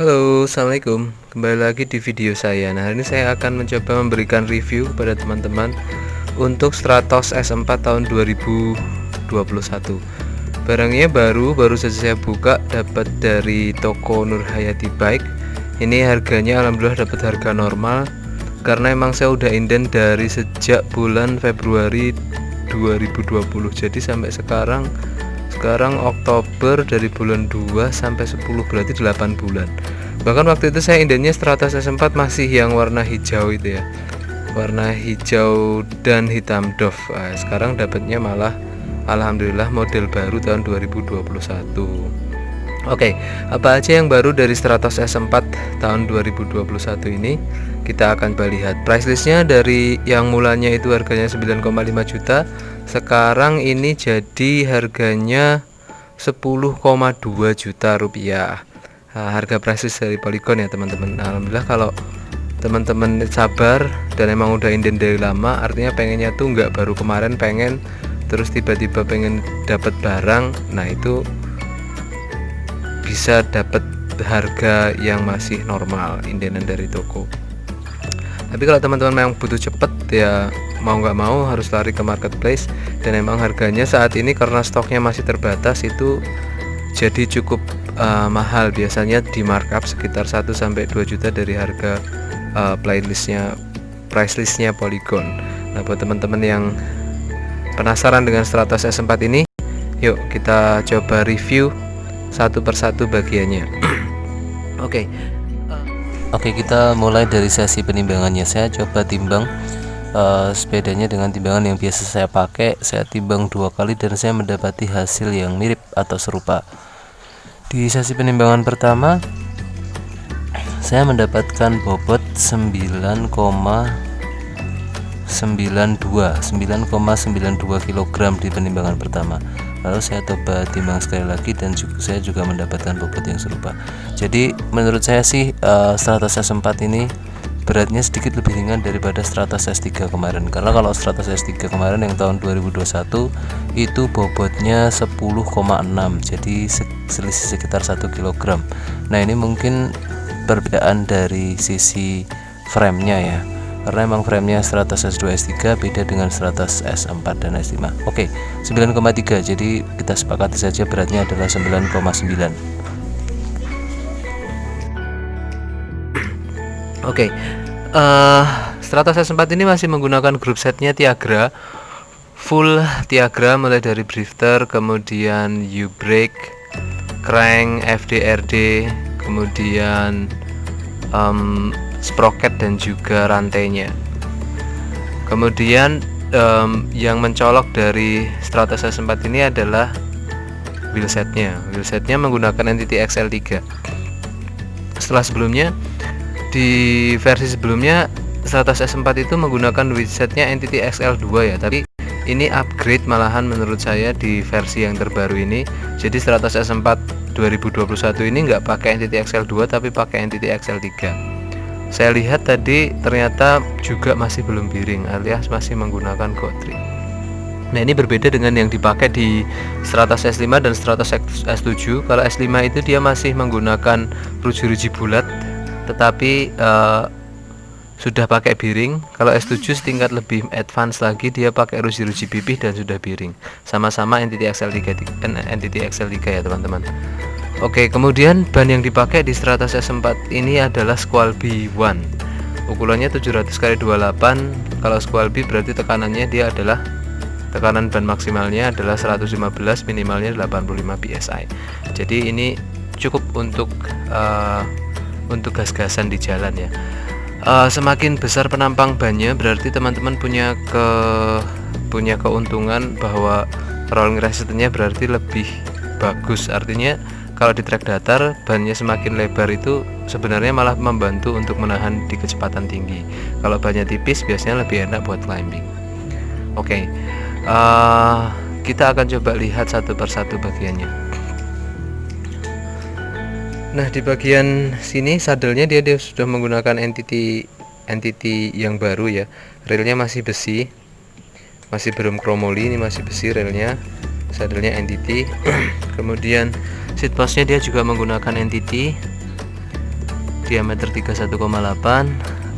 Halo, assalamualaikum. Kembali lagi di video saya. Nah, hari ini saya akan mencoba memberikan review kepada teman-teman untuk Stratos S4 tahun 2021. Barangnya baru saja saya buka, dapat dari toko Nur Hayati Bike. Ini harganya alhamdulillah dapat harga normal karena emang saya udah inden dari sejak bulan Februari 2020. Jadi sampai sekarang Oktober, dari bulan 2 sampai 10 berarti 8 bulan. Bahkan waktu itu saya indennya Stratos S4 masih yang warna hijau itu ya, warna hijau dan hitam doff. Sekarang dapatnya malah alhamdulillah model baru tahun 2021. Oke, apa aja yang baru dari Stratos S4 tahun 2021 ini? Kita akan lihat price listnya. Dari yang mulanya itu harganya 9,5 juta, sekarang ini jadi harganya 10,2 juta rupiah. Harga price list dari Polygon ya teman-teman. Alhamdulillah kalau teman-teman sabar dan emang udah inden dari lama, artinya pengennya tuh nggak baru kemarin pengen terus tiba-tiba pengen dapat barang, nah itu bisa dapat harga yang masih normal indenan dari toko. Tapi kalau teman-teman yang butuh cepet ya mau nggak mau harus lari ke marketplace, dan emang harganya saat ini karena stoknya masih terbatas itu jadi cukup mahal, biasanya di markup sekitar 1-2 juta dari harga price listnya Polygon. Nah, buat teman-teman yang penasaran dengan Stratos S4 ini, yuk kita coba review satu persatu bagiannya. Oke, kita mulai dari sesi penimbangannya. Saya coba timbang sepedanya dengan timbangan yang biasa saya pakai. Saya timbang 2 kali dan saya mendapati hasil yang mirip atau serupa. Di sesi penimbangan pertama saya mendapatkan bobot 9,92 kg di penimbangan pertama. Lalu saya coba timbang sekali lagi dan saya juga mendapatkan bobot yang serupa. Jadi menurut saya sih Stratos S4 ini beratnya sedikit lebih ringan daripada Stratos S3 kemarin. Karena kalau Stratos S3 kemarin yang tahun 2021 itu bobotnya 10,6, jadi selisih sekitar 1 kg. Nah, ini mungkin perbedaan dari sisi frame-nya ya, karena emang framenya Stratos S2 S3 beda dengan Stratos S4 dan S5. Oke, 9,3, jadi kita sepakati saja beratnya adalah 9,9. Oke, Stratos S4 ini masih menggunakan grup setnya Tiagra, full Tiagra, mulai dari drifter, kemudian U-brake, crank, FDRD, kemudian sprocket dan juga rantainya. Kemudian yang mencolok dari Stratos S4 ini adalah wheelsetnya. Wheelsetnya menggunakan NTT XL3. Setelah sebelumnya, di versi sebelumnya Stratos S4 itu menggunakan wheelsetnya NTT XL2 ya, tapi ini upgrade malahan menurut saya di versi yang terbaru ini. Jadi Stratos S4 2021 ini nggak pakai NTT XL2 tapi pakai NTT XL3. Saya lihat tadi ternyata juga masih belum bearing, alias masih menggunakan gotri. Nah, ini berbeda dengan yang dipakai di Stratos S5 dan Stratos S7. Kalau S5 itu dia masih menggunakan ruji-ruji bulat, tetapi sudah pakai bearing. Kalau S7 setingkat lebih advance lagi, dia pakai ruji-ruji pipih dan sudah bearing. Sama-sama NTT XL3 ya teman-teman. Oke, kemudian ban yang dipakai di Stratos S4 ini adalah Squalby 1. Ukurannya 700x28. Kalau Squalby berarti tekanannya dia adalah tekanan ban maksimalnya adalah 115, minimalnya 85 PSI. Jadi ini cukup untuk gas-gasan di jalan ya. Semakin besar penampang bannya berarti teman-teman punya keuntungan bahwa rolling resistance-nya berarti lebih bagus. Artinya kalau di trek datar bannya semakin lebar itu sebenarnya malah membantu untuk menahan di kecepatan tinggi. Kalau bannya tipis biasanya lebih enak buat climbing. Oke, kita akan coba lihat satu persatu bagiannya. Nah, di bagian sini sadelnya dia sudah menggunakan entity yang baru ya. Railnya masih besi, masih belum chromoli, ini masih besi railnya. Sadelnya entity. Kemudian seat postnya dia juga menggunakan entity. diameter 31,8.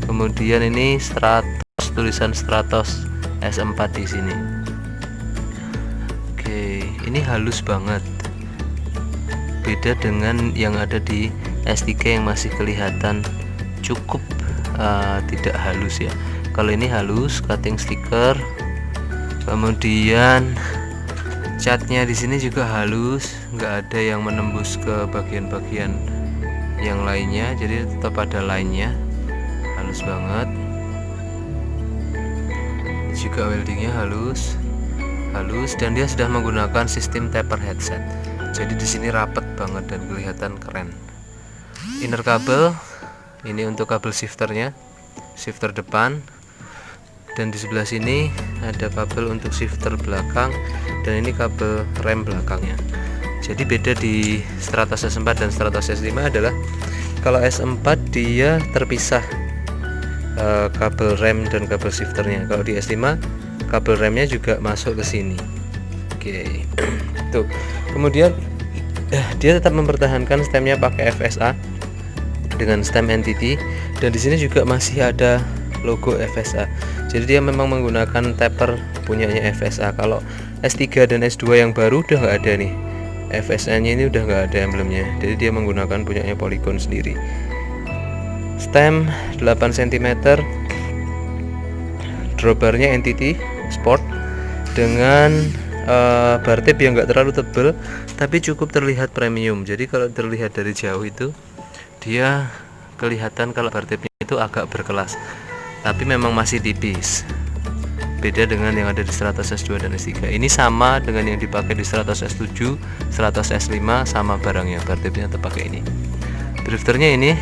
Kemudian ini Stratos, tulisan Stratos S4 di sini. Oke, ini halus banget. Beda dengan yang ada di S3 yang masih kelihatan cukup tidak halus ya. Kalau ini halus, cutting stiker. Kemudian catnya di sini juga halus, nggak ada yang menembus ke bagian-bagian yang lainnya, jadi tetap ada line-nya, halus banget. Juga weldingnya halus, dan dia sudah menggunakan sistem taper headset. Jadi di sini rapet banget dan kelihatan keren. Inner kabel ini untuk kabel shifternya, shifter depan. Dan di sebelah sini ada kabel untuk shifter belakang, dan ini kabel rem belakangnya. Jadi beda di Stratos S4 dan Stratos S5 adalah kalau S4 dia terpisah kabel rem dan kabel shifternya. Kalau di S5 kabel remnya juga masuk ke sini. Oke. Tuh. Kemudian dia tetap mempertahankan stemnya pakai FSA dengan stem NTT, dan di sini juga masih ada logo FSA. Jadi dia memang menggunakan taper punyanya FSA. Kalau S3 dan S2 yang baru udah nggak ada nih, FSA nya ini udah nggak ada emblemnya. Jadi dia menggunakan punyanya Polygon sendiri. Stem 8 cm, drawbarnya NTT Sport dengan bar tape yang nggak terlalu tebal tapi cukup terlihat premium. Jadi kalau terlihat dari jauh itu dia kelihatan kalau bar tape-nya itu agak berkelas, tapi memang masih tipis. Beda dengan yang ada di Stratos S2 dan S3. Ini sama dengan yang dipakai di Stratos S7, Stratos S5, sama barangnya, bar tape-nya tetap pakai ini. Drifternya ini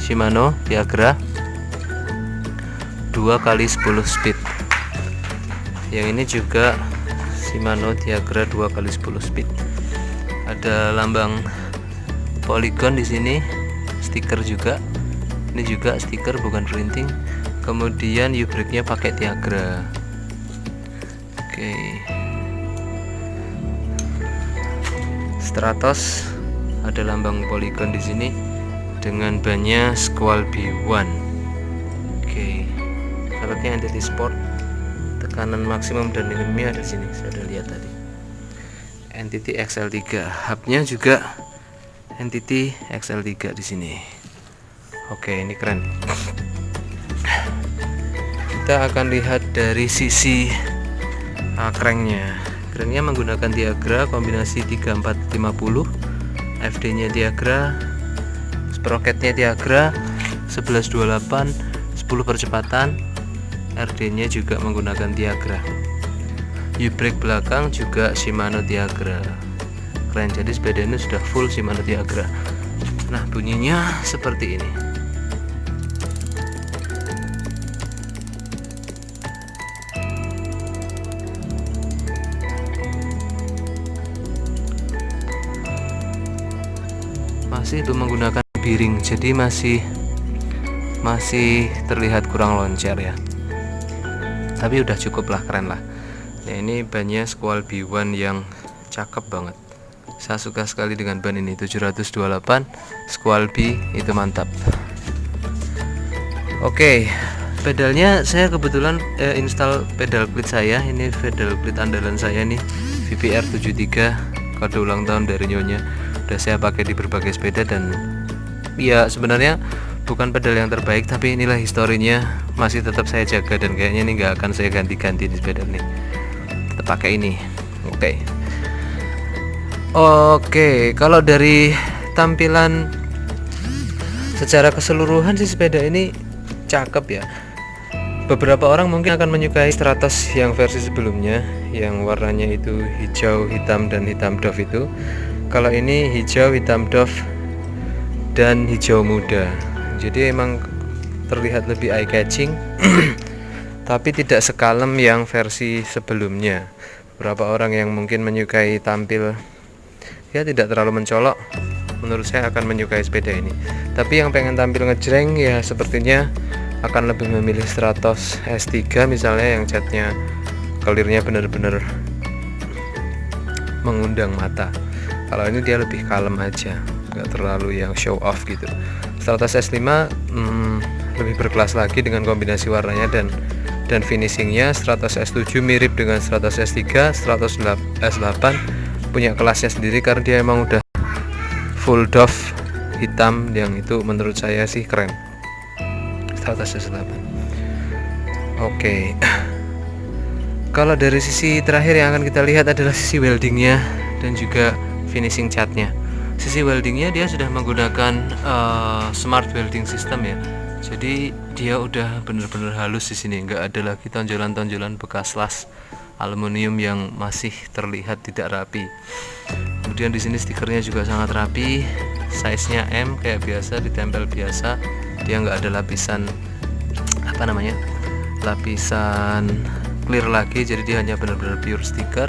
Shimano Tiagra 2x10 speed. Yang ini juga Shimano Tiagra 2x10 speed. Ada lambang Polygon di sini, stiker juga. Ini juga stiker bukan printing. Kemudian U-brake-nya pakai Tiagra. Oke. Stratos ada lambang Polygon di sini dengan bannya Squall B1. Oke. Velgnya NTT Sport. Tekanan maksimum dan minimumnya ada di sini. Saya sudah lihat tadi. NTT XL3. Hubnya juga NTT XL3 di sini. Oke, ini keren. Kita akan lihat dari sisi cranknya. Cranknya menggunakan Tiagra kombinasi 3450, FD nya Tiagra, sprocketnya Tiagra 1128, 10 percepatan, RD nya juga menggunakan Tiagra. U-brake belakang juga Shimano Tiagra. Keren, jadi sepeda ini sudah full Shimano Tiagra. Nah, bunyinya seperti ini. Masih belum menggunakan bearing, jadi masih terlihat kurang loncer ya, tapi udah cukup lah, keren lah. Nah, ini bannya Squall B1 yang cakep banget. Saya suka sekali dengan ban ini, 728 Squall B, itu mantap. Oke, pedalnya saya kebetulan install pedal klit saya. Ini pedal klit andalan saya nih, VPR 73, kode ulang tahun dari nyonya. Udah saya pakai di berbagai sepeda, dan ya sebenarnya bukan pedal yang terbaik, tapi inilah historinya, masih tetap saya jaga, dan kayaknya ini nggak akan saya ganti-ganti di sepeda ini, tetap pakai ini. Oke, kalau dari tampilan secara keseluruhan sih sepeda ini cakep ya. Beberapa orang mungkin akan menyukai Stratos yang versi sebelumnya, yang warnanya itu hijau, hitam, dan hitam doff itu. Kalau ini hijau, hitam doff, dan hijau muda. Jadi emang terlihat lebih eye catching tapi tidak sekalem yang versi sebelumnya. Beberapa orang yang mungkin menyukai tampil ya tidak terlalu mencolok, menurut saya akan menyukai sepeda ini. Tapi yang pengen tampil ngejreng ya sepertinya akan lebih memilih Stratos S3 misalnya, yang catnya clearnya benar-benar mengundang mata. Kalau ini dia lebih kalem aja, nggak terlalu yang show off gitu. Stratos S5 lebih berkelas lagi dengan kombinasi warnanya dan finishingnya. Stratos S7 mirip dengan Stratos S3. Stratos S8 punya kelasnya sendiri karena dia emang udah full doff hitam, yang itu menurut saya sih keren. Stratos S8. Oke. Kalau dari sisi terakhir yang akan kita lihat adalah sisi weldingnya dan juga finishing catnya. Sisi weldingnya dia sudah menggunakan smart welding system ya. Jadi dia udah bener-bener halus di sini, nggak ada lagi tonjolan-tonjolan bekas las aluminium yang masih terlihat tidak rapi. Kemudian di sini stikernya juga sangat rapi, size-nya M kayak biasa, ditempel biasa. Dia nggak ada lapisan lapisan clear lagi, jadi dia hanya benar-benar pure stiker.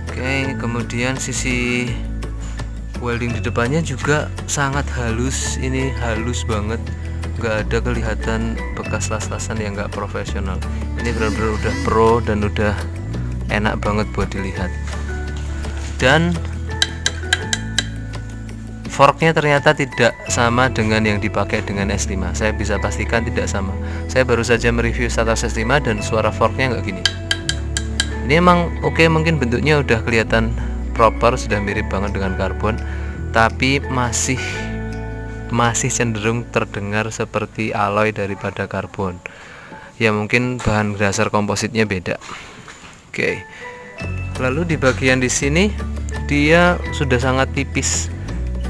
Oke, kemudian sisi welding di depannya juga sangat halus, ini halus banget, nggak ada kelihatan bekas las-lasan yang nggak profesional. Ini benar-benar udah pro dan udah enak banget buat dilihat. Dan forknya ternyata tidak sama dengan yang dipakai dengan S5. Saya bisa pastikan tidak sama. Saya baru saja mereview Stratos S5 dan suara forknya nggak gini. Ini emang oke, mungkin bentuknya udah kelihatan proper, sudah mirip banget dengan karbon, tapi masih cenderung terdengar seperti alloy daripada karbon. Ya mungkin bahan dasar kompositnya beda. Oke. Lalu di bagian di sini dia sudah sangat tipis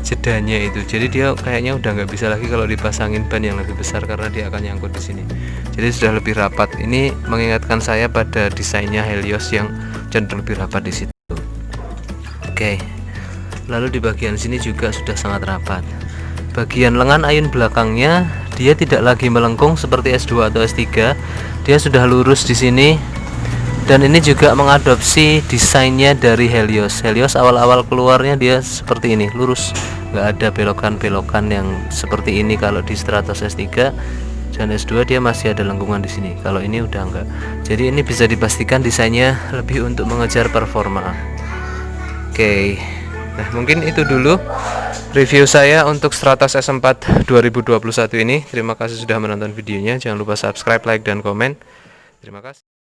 jedanya itu, jadi dia kayaknya udah nggak bisa lagi kalau dipasangin ban yang lebih besar karena dia akan nyangkut di sini. Jadi sudah lebih rapat. Ini mengingatkan saya pada desainnya Helios yang cenderung lebih rapat di situ. Oke. Lalu di bagian sini juga sudah sangat rapat. Bagian lengan ayun belakangnya dia tidak lagi melengkung seperti S2 atau S3. Dia sudah lurus di sini. Dan ini juga mengadopsi desainnya dari Helios. Helios awal-awal keluarnya dia seperti ini, lurus, nggak ada belokan-belokan yang seperti ini. Kalau di Stratos S3 dan S2 dia masih ada lengkungan di sini. Kalau ini udah enggak. Jadi ini bisa dipastikan desainnya lebih untuk mengejar performa. Oke. Nah, mungkin itu dulu review saya untuk Stratos S4 2021 ini. Terima kasih sudah menonton videonya. Jangan lupa subscribe, like, dan komen. Terima kasih.